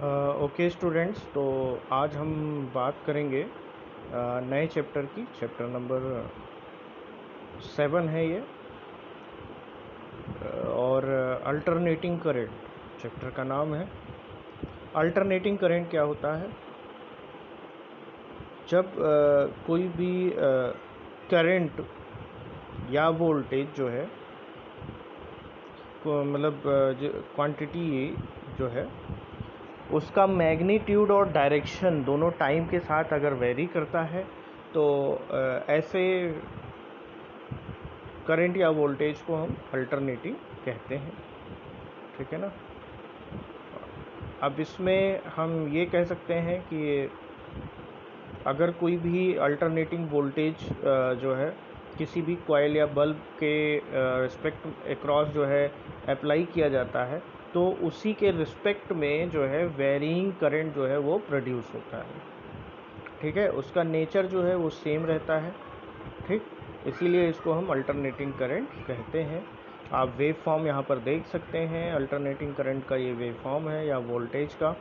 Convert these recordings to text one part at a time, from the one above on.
Okay students, तो आज हम बात करेंगे नए चैप्टर की। चैप्टर नंबर 7 है ये। और अल्टरनेटिंग करंट चैप्टर का नाम है। अल्टरनेटिंग करंट क्या होता है? जब कोई भी करंट या वोल्टेज जो है मतलब क्वांटिटी जो है उसका मैग्नीट्यूड और डायरेक्शन दोनों टाइम के साथ अगर वेरी करता है तो ऐसे करंट या वोल्टेज को हम अल्टरनेटिंग कहते हैं। ठीक है ना। अब इसमें हम ये कह सकते हैं कि अगर कोई भी अल्टरनेटिंग वोल्टेज जो है किसी भी कॉइल या बल्ब के रिस्पेक्ट अक्रॉस जो है अप्लाई किया जाता है तो उसी के रिस्पेक्ट में जो है वेरिइंग करंट जो है वो प्रोड्यूस होता है। ठीक है, उसका नेचर जो है वो सेम रहता है। ठीक, इसीलिए इसको हम अल्टरनेटिंग करंट कहते हैं। आप वेव फॉर्म यहाँ पर देख सकते हैं। अल्टरनेटिंग करंट का ये वेव फॉर्म है या वोल्टेज का।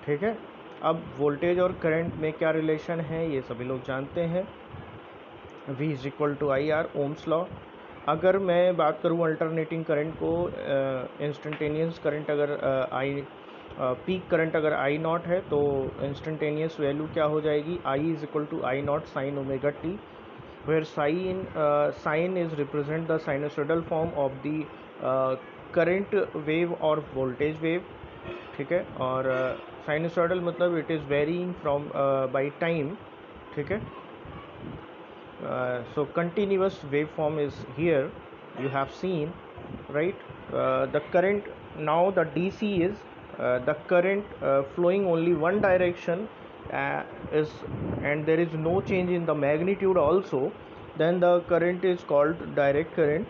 ठीक है, अब वोल्टेज और करंट में क्या रिलेशन है ये सभी लोग जानते हैं। V is equal to I R, Ohm's law. अगर मैं बात करूँ अल्टरनेटिंग करंट को, इंस्टेंटेनियस करंट अगर पीक करंट अगर आई नॉट है तो इंस्टेंटेनियस वैल्यू क्या हो जाएगी? I is equal to I naught sine omega T, where sine is represent the sinusoidal form of the current wave और voltage wave। ठीक है, और sinusoidal मतलब it is varying from by time। ठीक है, so continuous waveform is here, you have seen, right? The current now the DC is the current flowing only one direction is, and there is no change in the magnitude also, then the current is called direct current।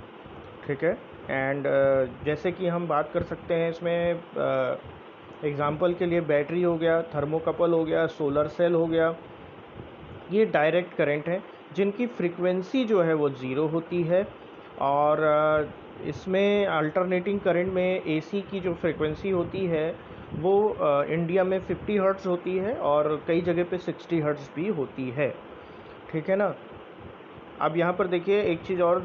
ठीक है, and जैसे कि हम बात कर सकते हैं इसमें एग्जांपल के लिए बैटरी हो गया, थर्मोकपल हो गया, सोलर सेल हो गया, ये डायरेक्ट करंट है जिनकी फ्रीक्वेंसी जो है वो ज़ीरो होती है। और इसमें अल्टरनेटिंग करंट में एसी की जो फ्रीक्वेंसी होती है वो इंडिया में 50 हर्ट्ज़ होती है और कई जगह पे 60 हर्ट्ज़ भी होती है। ठीक है ना। अब यहाँ पर देखिए एक चीज़ और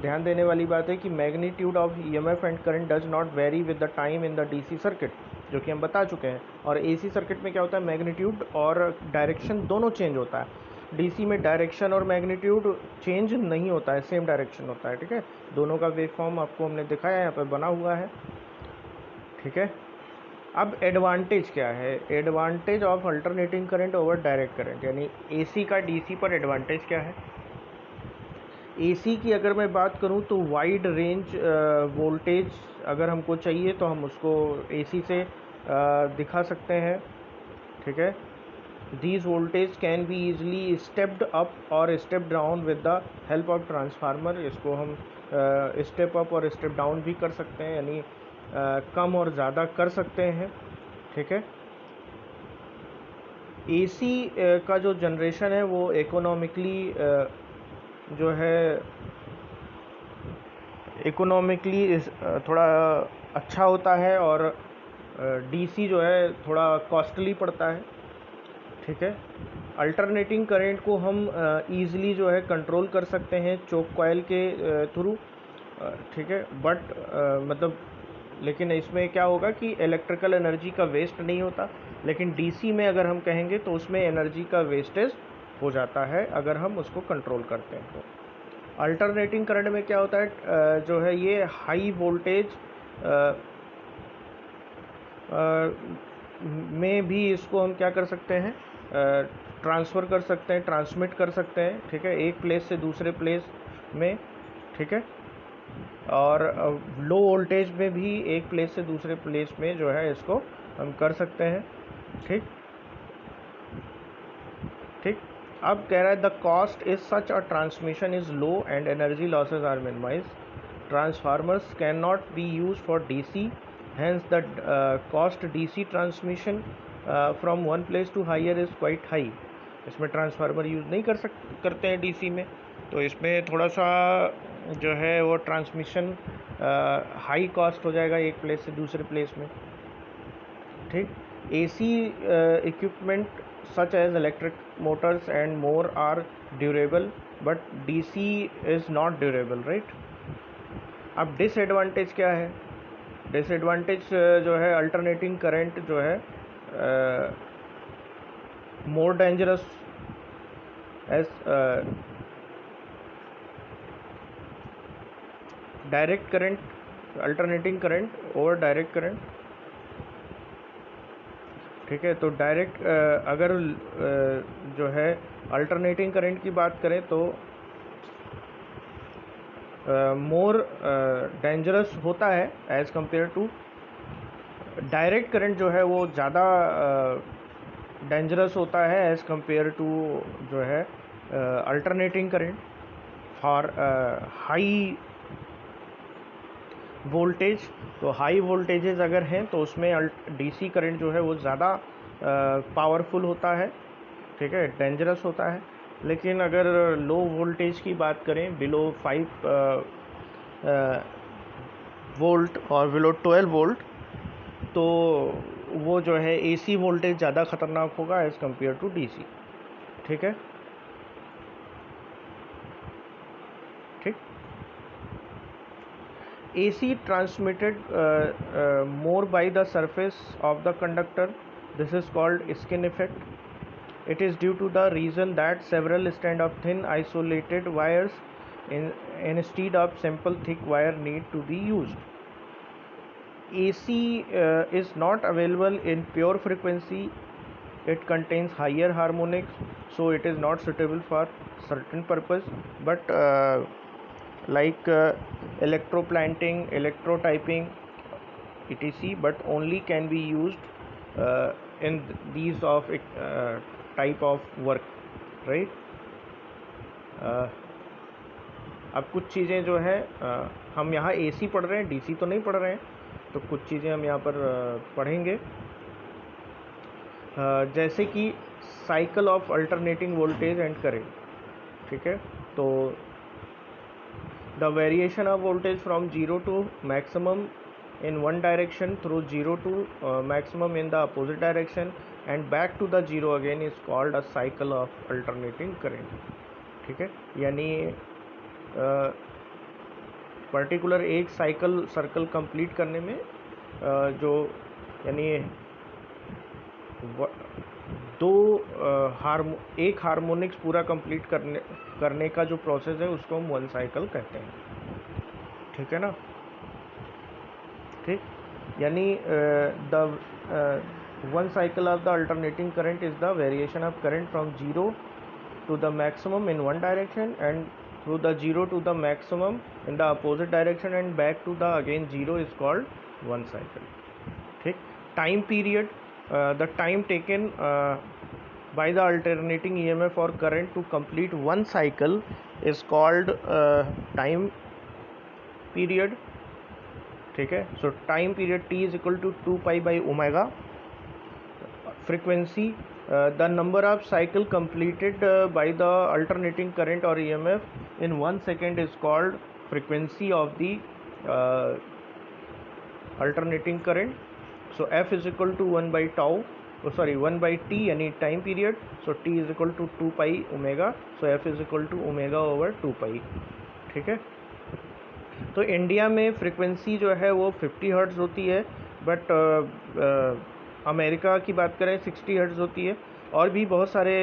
ध्यान देने वाली बात है कि magnitude of EMF and current does not very with the time in the DC circuit, जो कि हम बता चुके हैं। और एसी सर्किट में क्या होता है, मैग्नीट्यूड और डायरेक्शन दोनों चेंज होता है। डीसी में डायरेक्शन और मैग्नीट्यूड चेंज नहीं होता है, सेम डायरेक्शन होता है। ठीक है, दोनों का वेव फॉर्म आपको हमने दिखाया, यहाँ पर बना हुआ है। ठीक है, अब एडवांटेज क्या है? Advantage of alternating current over direct current, यानी एसी का डीसी पर एडवांटेज क्या है? एसी की अगर मैं बात करूं तो वाइड रेंज वोल्टेज अगर हमको चाहिए तो हम उसको एसी से दिखा सकते हैं। ठीक है, these voltage can be easily stepped up और step down with the help of transformer. इसको हम स्टेप अप और स्टेप डाउन भी कर सकते हैं, यानी कम और ज़्यादा कर सकते हैं। ठीक है, एसी का जो जनरेशन है वो इकोनॉमिकली जो है इकोनॉमिकली थोड़ा अच्छा होता है और डीसी जो है थोड़ा कॉस्टली पड़ता है। ठीक है, अल्टरनेटिंग करंट को हम ईज़िली जो है कंट्रोल कर सकते हैं चोक कॉइल के थ्रू। ठीक है, बट मतलब लेकिन इसमें क्या होगा कि इलेक्ट्रिकल एनर्जी का वेस्ट नहीं होता। लेकिन डीसी में अगर हम कहेंगे तो उसमें एनर्जी का वेस्टेज हो जाता है अगर हम उसको कंट्रोल करते हैं तो। अल्टरनेटिंग करंट में क्या होता है, जो है ये हाई वोल्टेज में भी इसको हम क्या कर सकते हैं, ट्रांसफ़र कर सकते हैं, ट्रांसमिट कर सकते हैं। ठीक है, एक प्लेस से दूसरे प्लेस में। ठीक है, और लो वोल्टेज में भी एक प्लेस से दूसरे प्लेस में जो है इसको हम कर सकते हैं। ठीक ठीक, अब कह रहा है the cost is such a transmission is low and energy losses are minimise. Transformers can not be use for DC, hence the cost DC transmission from one place to higher is quite high. इसमें transformer use नहीं करते हैं DC में, तो इसमें थोड़ा सा जो है वो ट्रांसमिशन हाई कॉस्ट हो जाएगा एक प्लेस से दूसरे प्लेस में। ठीक. AC equipment such as electric motors and more are durable, but DC is not durable, right? अब डिसएडवांटेज क्या है? डिसएडवांटेज जो है अल्टरनेटिंग करंट जो है more dangerous as direct current, alternating current over direct current. ठीक है, तो डायरेक्ट अगर जो है अल्टरनेटिंग करंट की बात करें तो मोर डेंजरस होता है as compare to direct current. जो है वो ज़्यादा डेंजरस होता है एज कंपेयर टू जो है alternating current for high voltage. तो हाई वोल्टेजेस अगर हैं तो उसमें डीसी करंट जो है वो ज़्यादा पावरफुल होता है, ठीक है, डेंजरस होता है. लेकिन अगर लो वोल्टेज की बात करें, बिलो 5 वोल्ट और बिलो 12 वोल्ट, तो वो जो है एसी वोल्टेज ज़्यादा ख़तरनाक होगा एज़ कंपेयर टू डीसी. ठीक है, ठीक. AC transmitted more by the surface of the conductor. This is called skin effect. It is due to the reason that several strands of thin isolated wires instead of simple thick wire need to be used. AC is not available in pure frequency. It contains higher harmonics, so it is not suitable for certain purpose. But like electroplanting, electrotyping, etc., but only can be used in these of type of work, right? अब कुछ चीज़ें जो है हम यहाँ AC पढ़ रहे हैं, DC तो नहीं पढ़ रहे हैं, तो कुछ चीज़ें हम यहाँ पर पढ़ेंगे, जैसे कि cycle of alternating voltage and current. ठीक है, तो the variation of voltage from 0 to maximum in one direction through 0 to maximum in the opposite direction and back to the 0 again is called a cycle of alternating current. ठीक है, यानी particular एक circle complete करने में जो यानी एक harmonics पूरा कंप्लीट करने का जो प्रोसेस है उसको हम वन साइकिल कहते हैं. ठीक है ना, ठीक. यानी the one cycle of the alternating current is the variation of current from 0 to the maximum in one direction and through the 0 to the maximum in the opposite direction and back to the again 0 is called one cycle. ठीक. Time period, the time taken by the alternating EMF or current to complete one cycle is called time period. ठीक है, so time period T is equal to 2 pi by omega. Frequency, the number of cycle completed by the alternating current or EMF in 1 second is called frequency of the alternating current. So F is equal to 1 by T यानी time period. So T is equal to 2 pi omega. So F is equal to omega over 2 pi. ठीक है, तो India में frequency जो है वो 50 hertz होती है, बट अमेरिका की बात करें 60 हर्ट्ज़ होती है. और भी बहुत सारे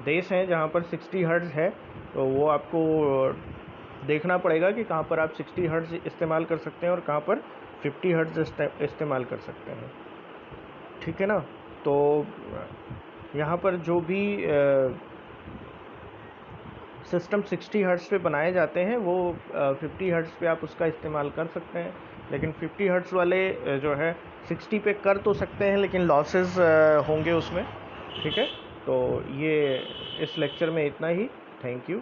देश हैं जहाँ पर 60 हर्ट्ज़ है, तो वो आपको देखना पड़ेगा कि कहाँ पर आप 60 हर्ट्ज़ इस्तेमाल कर सकते हैं और कहाँ पर 50 हर्ट्ज़ इस्तेमाल कर सकते हैं. ठीक है ना, तो यहाँ पर जो भी सिस्टम 60 हर्ट्ज़ पे बनाए जाते हैं वो 50 हर्ट्ज़ पे आप उसका इस्तेमाल कर सकते हैं. लेकिन 50 हर्ट्ज़ वाले जो है 60 पे कर तो सकते हैं लेकिन लॉसेस होंगे उसमें. ठीक है, तो ये इस लेक्चर में इतना ही. Thank you.